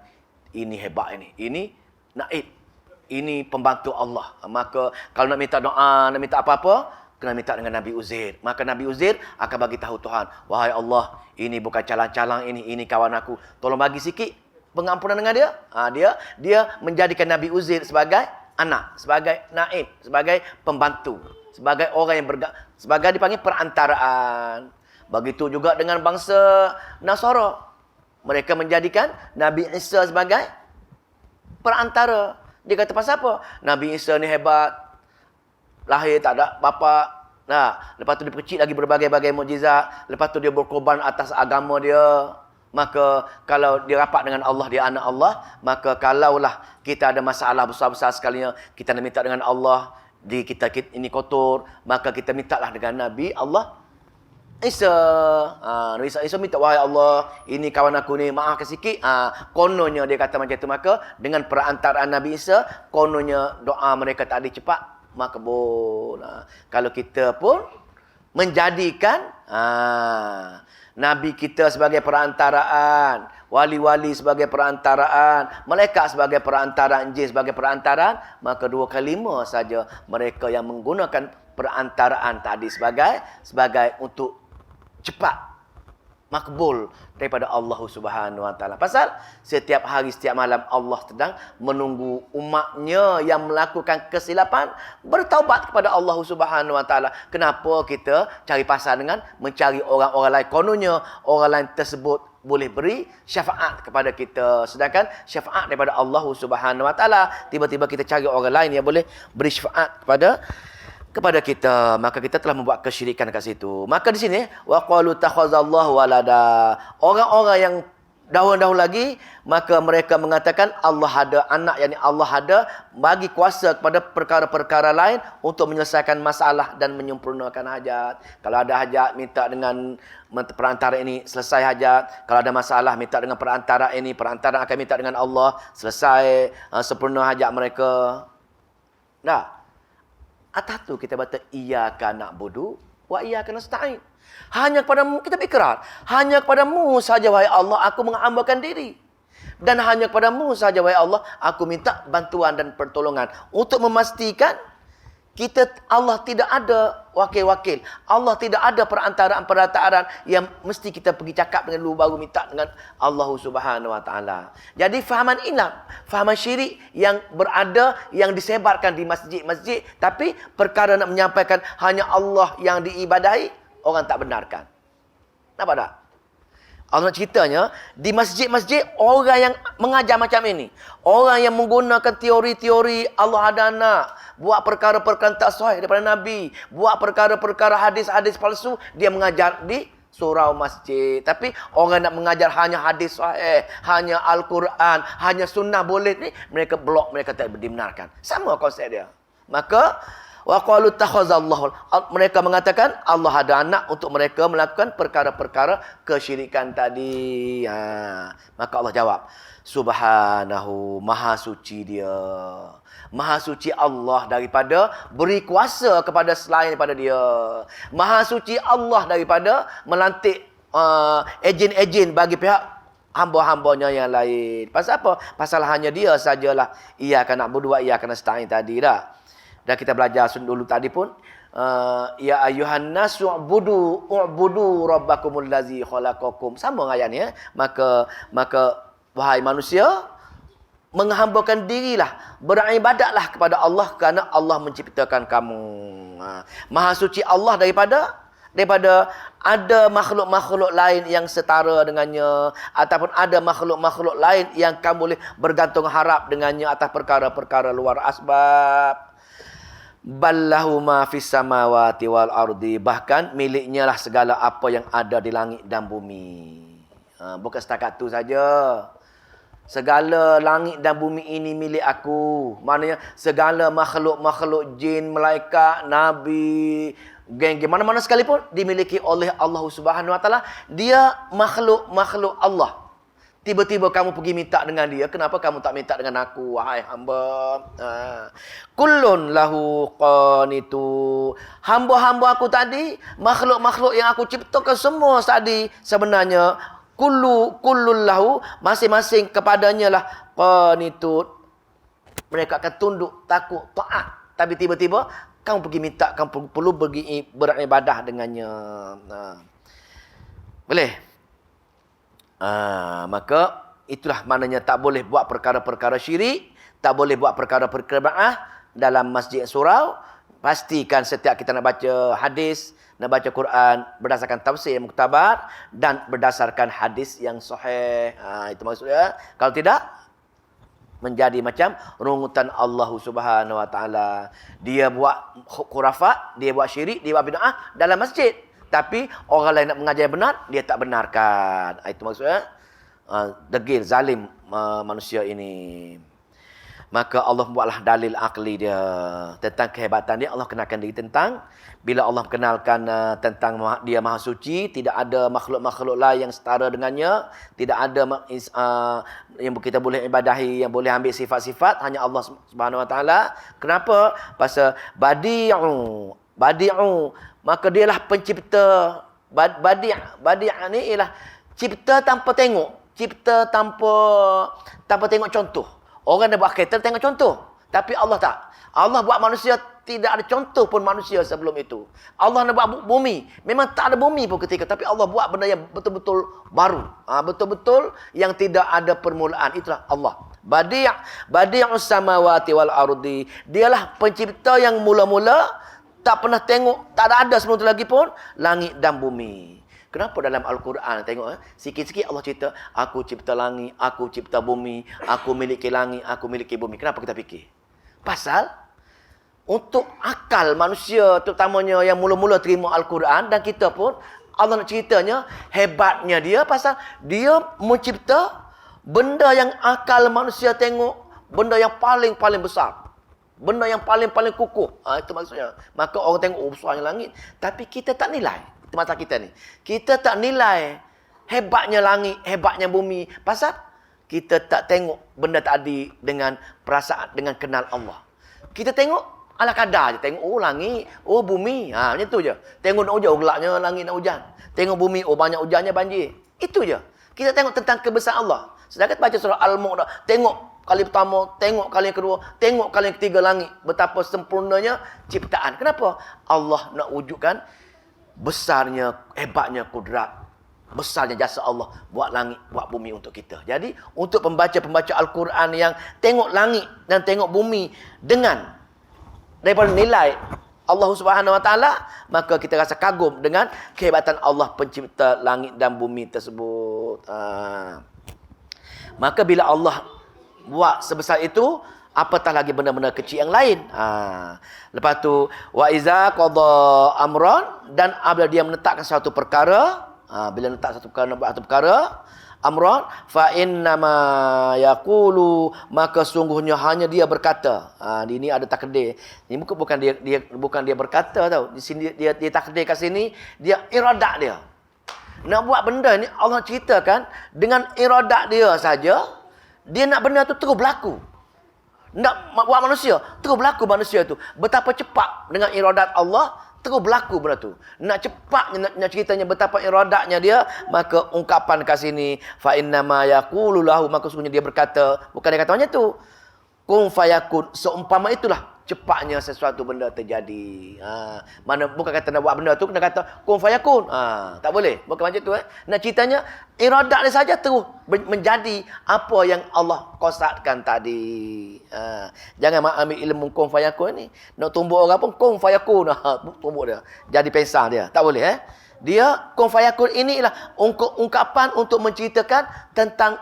ini hebat ini naib, ini pembantu Allah. Maka kalau nak minta doa, nak minta apa-apa, kena minta dengan Nabi Uzair. Maka Nabi Uzair akan bagi tahu Tuhan, wahai Allah, ini bukan calang-calang, ini kawan aku, tolong bagi sikit pengampunan dengan dia. Dia menjadikan Nabi Uzair sebagai anak, sebagai naib, sebagai pembantu, sebagai orang yang sebagai dipanggil perantaraan. Begitu juga dengan bangsa Nasara. Mereka menjadikan Nabi Isa sebagai perantara. Dia kata pasal apa? Nabi Isa ni hebat. Lahir tak ada bapa. Lepas tu dia kecil lagi berbagai-bagai mukjizat. Lepas tu dia berkorban atas agama dia. Maka kalau dia rapat dengan Allah, dia anak Allah. Maka kalaulah kita ada masalah besar-besar sekalinya, kita nak minta dengan Allah, kita ini kotor, maka kita mintalah dengan Nabi Allah Isa. Nabi Isa minta, wahai Allah, ini kawan aku ni, maafkan sikit. Kononnya dia kata macam tu, maka dengan perantaraan Nabi Isa, kononnya doa mereka tadi cepat makbul. Kalau kita pun menjadikan Nabi kita sebagai perantaraan, wali-wali sebagai perantaraan, malaikat sebagai perantaraan, jin sebagai perantaraan, maka 2/5 saja mereka yang menggunakan perantaraan tadi sebagai untuk cepat makbul daripada Allah Subhanahu Wa Taala. Pasal setiap hari, setiap malam Allah sedang menunggu umatnya yang melakukan kesilapan bertaubat kepada Allah Subhanahu Wa Taala. Kenapa kita cari pasal dengan mencari orang-orang lain? Kononnya orang lain tersebut boleh beri syafaat kepada kita, sedangkan syafaat daripada Allah Subhanahu Wa Taala, tiba-tiba kita cari orang lain yang boleh beri syafaat kepada kita, maka kita telah membuat kesyirikan kat situ. Maka di sini wa qalu takhazallahu walada. Orang-orang yang dahulu lagi, maka mereka mengatakan Allah ada anak, yakni Allah ada bagi kuasa kepada perkara-perkara lain untuk menyelesaikan masalah dan menyempurnakan hajat. Kalau ada hajat, minta dengan perantara ini, selesai hajat. Kalau ada masalah, minta dengan perantara ini, perantara akan minta dengan Allah, selesai sempurna hajat mereka. Dah. Atas tu kita baca iyyaka na'budu wa iyyaka nasta'in. Hanya kepadamu kita berikrar. Hanya kepadamu saja wahai Allah aku menghambakan diri. Dan hanya kepadamu saja wahai Allah aku minta bantuan dan pertolongan. Untuk memastikan Allah tidak ada wakil-wakil. Allah tidak ada perantaraan yang mesti kita pergi cakap dengan lu baru minta dengan Allah Subhanahu Wa Taala. Jadi fahaman inilah, fahaman syirik yang berada, yang disebarkan di masjid-masjid, tapi perkara nak menyampaikan hanya Allah yang diibadahi, orang tak benarkan. Nampak tak? Allah nak ceritanya, di masjid-masjid orang yang mengajar macam ini, orang yang menggunakan teori-teori Allah ada anak, buat perkara-perkara tak sahih daripada Nabi, buat perkara-perkara hadis-hadis palsu, dia mengajar di surau masjid. Tapi orang nak mengajar hanya hadis sahih, hanya Al-Quran, hanya sunnah boleh ni, mereka blok, mereka tak dibenarkan. Sama konsep dia. Maka wa qalu takhazallahu, mereka mengatakan Allah ada anak untuk mereka melakukan perkara-perkara kesyirikan tadi. Maka Allah jawab, Subhanahu, maha suci dia. Maha suci Allah daripada beri kuasa kepada selain daripada dia. Maha suci Allah daripada melantik ejen-ejen bagi pihak hamba-hambanya yang lain. Pasal apa? Pasal hanya dia sajalah iyyaka na'budu wa iyyaka nasta'in tadi dah. Dan kita belajar dulu tadi pun, ya ayuhan nasu u'budu rabbakumul ladzi khalaqakum. Sama ayat ni. Maka wahai manusia, menghambakan dirilah, beribadatlah kepada Allah kerana Allah menciptakan kamu. Maha suci Allah daripada ada makhluk-makhluk lain yang setara dengannya, ataupun ada makhluk-makhluk lain yang kamu boleh bergantung harap dengannya atas perkara-perkara luar asbab. Ballahu ma fis samawati wal ardi, bahkan miliknya lah segala apa yang ada di langit dan bumi. Bukan setakat tu saja. Segala langit dan bumi ini milik aku. Maknanya segala makhluk-makhluk jin, malaikat, nabi, geng-geng mana-mana sekalipun dimiliki oleh Allah Subhanahu Wa Taala. Dia makhluk-makhluk Allah. Tiba-tiba kamu pergi minta dengan dia. Kenapa kamu tak minta dengan aku, wahai hamba? Kullun lahu qanitu. Hamba-hamba aku tadi, makhluk-makhluk yang aku ciptakan semua tadi, sebenarnya kullun lahu, masing-masing kepadanya lah qanitu. Mereka akan tunduk, takut, taat. Tapi tiba-tiba kamu pergi minta, kamu perlu pergi beribadah dengannya. Boleh? Maka itulah maknanya tak boleh buat perkara-perkara syirik, tak boleh buat perkara-perkara bid'ah dalam masjid surau. Pastikan setiap kita nak baca hadis, nak baca Quran berdasarkan tafsir yang muktabar dan berdasarkan hadis yang sahih. Itu maksudnya. Kalau tidak, menjadi macam rungutan Allah Subhanahu Wa Taala. Dia buat khurafat, dia buat syirik, dia buat bid'ah dalam masjid. Tapi orang lain nak mengajar yang benar, dia tak benarkan. Itu maksudnya degil, zalim manusia ini. Maka Allah buatlah dalil akli dia tentang kehebatan dia. Allah kenalkan diri tentang, bila Allah kenalkan tentang dia maha suci, tidak ada makhluk-makhluk lain yang setara dengannya, tidak ada yang kita boleh ibadahi, yang boleh ambil sifat-sifat, hanya Allah Subhanahu Wa Taala. Kenapa? Pasal badi'u, maka dialah pencipta. Badi' ni ialah cipta tanpa tengok, cipta tanpa tengok contoh. Orang dah buat kereta tengok contoh. Tapi Allah tak. Allah buat manusia tidak ada contoh pun manusia sebelum itu. Allah nak buat bumi. Memang tak ada bumi pun ketika. Tapi Allah buat benda yang betul-betul baru. Betul-betul yang tidak ada permulaan. Itulah Allah. Badi'us samawati wal ardi. Dialah pencipta yang mula-mula tak pernah tengok. Tak ada sebelum itu lagi pun. Langit dan bumi. Kenapa dalam Al-Quran tengok sikit-sikit Allah cerita, aku cipta langit, aku cipta bumi, aku miliki langit, aku miliki bumi. Kenapa kita fikir? Pasal untuk akal manusia terutamanya yang mula-mula terima Al-Quran dan kita pun Allah nak ceritanya hebatnya dia pasal dia mencipta benda yang akal manusia tengok, benda yang paling besar. Benda yang paling kukuh. Itu maksudnya. Maka orang tengok besarnya langit, tapi kita tak nilai. Itu mata kita ni. Kita tak nilai hebatnya langit, hebatnya bumi. Pasal kita tak tengok benda tadi dengan perasaan, dengan kenal Allah. Kita tengok ala kadar je. Tengok, langit, bumi. Macam tu je. Tengok nak hujan, gelapnya langit nak hujan. Tengok bumi, banyak hujannya banjir. Itu je. Kita tengok tentang kebesaran Allah. Sedangkan baca surah Al-Mulk, tengok kali pertama, tengok kali yang kedua, tengok kali yang ketiga langit. Betapa sempurnanya ciptaan. Kenapa? Allah nak wujudkan besarnya, hebatnya kudrat, besarnya jasa Allah buat langit, buat bumi untuk kita. Jadi, untuk pembaca-pembaca Al-Quran yang tengok langit dan tengok bumi daripada nilai Allah Subhanahu Wa Taala, maka kita rasa kagum dengan kehebatan Allah pencipta langit dan bumi tersebut. Maka bila Allah buat sebesar itu, apatah lagi benda-benda kecil yang lain. Lepas tu wa iza qada amran, dan apabila dia menetapkan satu perkara, bila letak satu perkara amran fa innama yaqulu, maka sungguhnya hanya dia berkata. Di ini ada takdir. Ini bukan dia berkata tau. Di sini dia takdir kat sini, dia iradat dia. Nak buat benda ni Allah ceritakan dengan iradat dia saja, dia nak benda tu terus berlaku. Nak buat manusia, terus berlaku manusia tu. Betapa cepat dengan iradat Allah, terus berlaku benda tu. Nak cepat nak ceritanya betapa iradatnya dia, maka ungkapan kat sini fa innama yaqulu lahu, maka sesungguhnya dia berkata, bukan dia kata macam tu. Kun fayakun, seumpama itulah cepatnya sesuatu benda terjadi. Mana bukan kata nak buat benda tu, kena kata kun fayakun. Tak boleh. Bukan macam tu. Nak ceritanya iradat dia saja terus menjadi apa yang Allah qasatkan tadi. Jangan ambil ilmu kun fayakun ni. Nak tumbuk orang pun kun fayakun. Tumbuk dia. Jadi pensang dia. Tak boleh. Dia kun fayakun inilah ungkapan untuk menceritakan tentang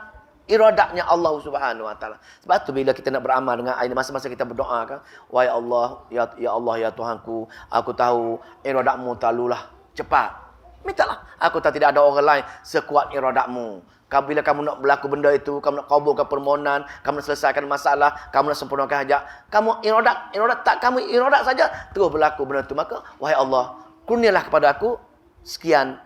iradatnya Allah Subhanahu Wa Taala. Sebab tu bila kita nak beramal dengan air, masa-masa kita berdoa kan, wahai Allah, ya Allah, ya Tuhanku, aku tahu iradatmu terlalulah cepat. Mintalah. Aku tahu tidak ada orang lain sekuat iradatmu. Bila kamu nak berlaku benda itu, kamu nak kabulkan permohonan, kamu nak selesaikan masalah, kamu nak sempurnakan hajat, kamu iradat saja terus berlaku benda itu. Maka wahai Allah, kurnialah kepada aku sekian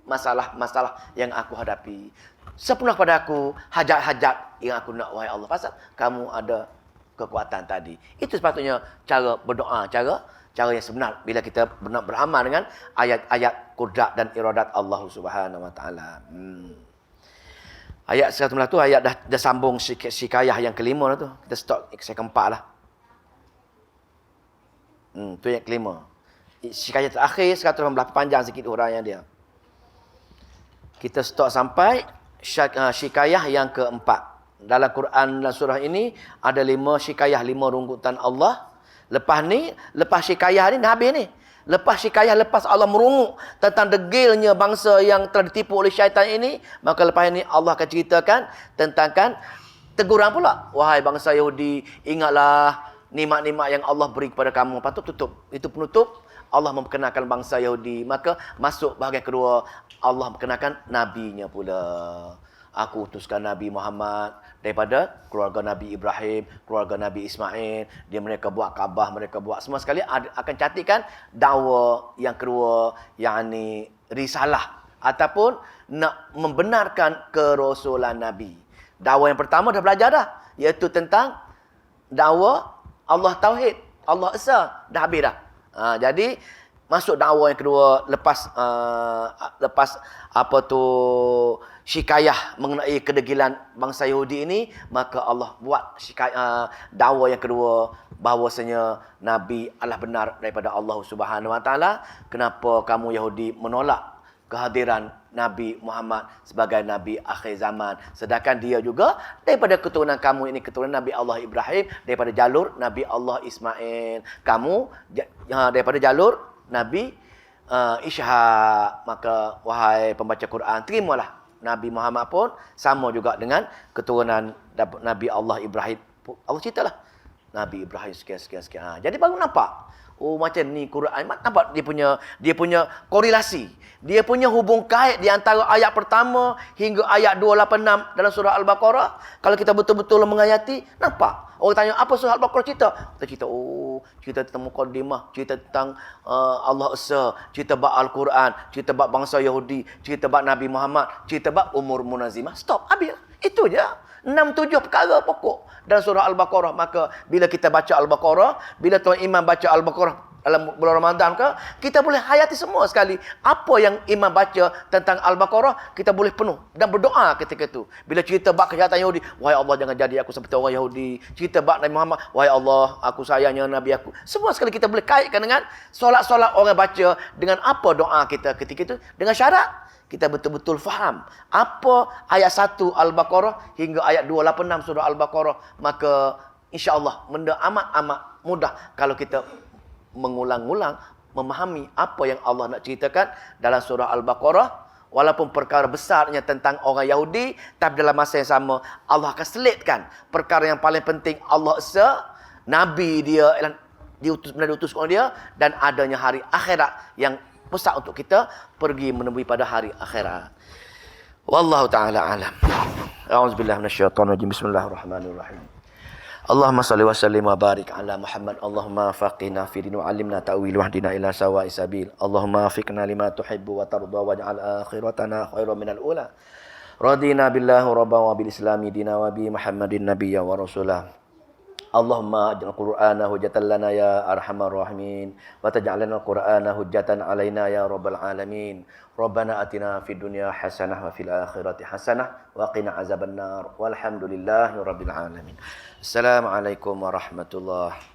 masalah-masalah yang aku hadapi. Sempurna kepada aku hajat-hajat yang aku nak, wahai Allah. Pasal kamu ada kekuatan tadi. Itu sepatutnya cara berdoa, cara yang sebenar bila kita benar beramal dengan ayat-ayat kudrat dan iradat Allah Subhanahu Wa Taala. Ayat 111 tu ayat dah sambung sikayah yang kelima lah tu. Kita stop saya keempat lah. Tu yang kelima. Sikayah terakhir 118, panjang sikit huraian dia. Kita stop sampai syikayah yang keempat. Dalam Quran dan surah ini ada 5 syikayah, 5 rungutan Allah. Lepas syikayah ni habis ni. Lepas syikayah, lepas Allah merungut tentang degilnya bangsa yang telah ditipu oleh syaitan ini, maka lepas ini Allah akan ceritakan tentang teguran pula. Wahai bangsa Yahudi, ingatlah nikmat-nikmat yang Allah beri kepada kamu. Patut tutup. Itu penutup. Allah memperkenalkan bangsa Yahudi. Maka masuk bahagian kedua, Allah memperkenalkan nabinya pula. aku utuskan Nabi Muhammad daripada keluarga Nabi Ibrahim, keluarga Nabi Ismail. Dia mereka buat Kaabah, mereka buat semua sekali akan cantikkan dakwah yang kedua, yakni risalah ataupun nak membenarkan kerasulan Nabi. Dakwah yang pertama dah belajar dah, iaitu tentang dakwah Allah Tauhid, Allah Esa, dah habis dah. Jadi masuk dakwah yang kedua lepas apa tu syikayah mengenai kedegilan bangsa Yahudi ini, maka Allah buat dakwah yang kedua bahawasanya Nabi adalah benar daripada Allah Subhanahu Wa Taala. Kenapa kamu Yahudi menolak kehadiran Nabi Muhammad sebagai Nabi akhir zaman, sedangkan dia juga daripada keturunan kamu ini, keturunan Nabi Allah Ibrahim, daripada jalur Nabi Allah Ismail. Kamu daripada jalur Nabi Ishaq. Maka wahai pembaca Quran, terimalah Nabi Muhammad pun sama juga dengan keturunan Nabi Allah Ibrahim. Allah ceritalah Nabi Ibrahim sekian. Jadi baru nampak, oh macam ni Quran. Nampak dia punya korelasi. Dia punya hubung kait di antara ayat pertama hingga ayat 286 dalam surah Al-Baqarah. Kalau kita betul-betul mengayati, nampak. Orang tanya, apa surah Al-Baqarah cerita? Kita cerita, cerita tentang muqaddimah, cerita tentang Allah Esa, cerita bab Al-Quran, cerita bab bangsa Yahudi, cerita bab Nabi Muhammad, cerita bab umur munazimah. Stop, habis. Itu je. 6-7 perkara pokok dalam surah Al-Baqarah. Maka bila kita baca Al-Baqarah, bila tuan imam baca Al-Baqarah dalam bulan Ramadan ke, kita boleh hayati semua sekali. Apa yang imam baca tentang Al-Baqarah, kita boleh penuh dan berdoa ketika itu. Bila cerita bab kejahatan Yahudi, wahai Allah jangan jadi aku seperti orang Yahudi. Cerita bab Nabi Muhammad, wahai Allah aku sayangnya Nabi aku. Semua sekali kita boleh kaitkan dengan solat-solat orang baca, dengan apa doa kita ketika itu, dengan syarat kita betul-betul faham apa ayat 1 Al-Baqarah hingga ayat 286 surah Al-Baqarah. Maka insya-Allah benda amat mudah kalau kita mengulang-ulang memahami apa yang Allah nak ceritakan dalam surah Al-Baqarah. Walaupun perkara besarnya tentang orang Yahudi, tapi dalam masa yang sama Allah akan selitkan perkara yang paling penting, Allah Esa, Nabi dia, diutus oleh dia, dan adanya hari akhirat yang besar untuk kita pergi menemui pada hari akhirat. Wallahu ta'ala alam. A'udzubillahi minasyaitonir rajim. Bismillahirrahmanirrahim. Allahumma salli wa sallim wa barik ala Muhammad. Allahumma faqihna fi din wa 'allimna ta'wil wahdina ila sawa'is sabil. Allahumma afiqna lima tuhibbu wa tarda waj'al akhiratana khairan minal ula. Radina billahi rabban wa bil islami dina wa bi Muhammadin nabiyya wa rasulah. Allahumma aj'al Qur'ana hujjatan lana ya arhamar rahimin wa taj'al lana Qur'ana hujjatan alaina ya rabbal alamin. Rabbana atina fid dunya hasanah wa fil akhirati hasanah wa qina azabannar. Walhamdulillahi rabbil alamin. Assalamualaikum warahmatullahi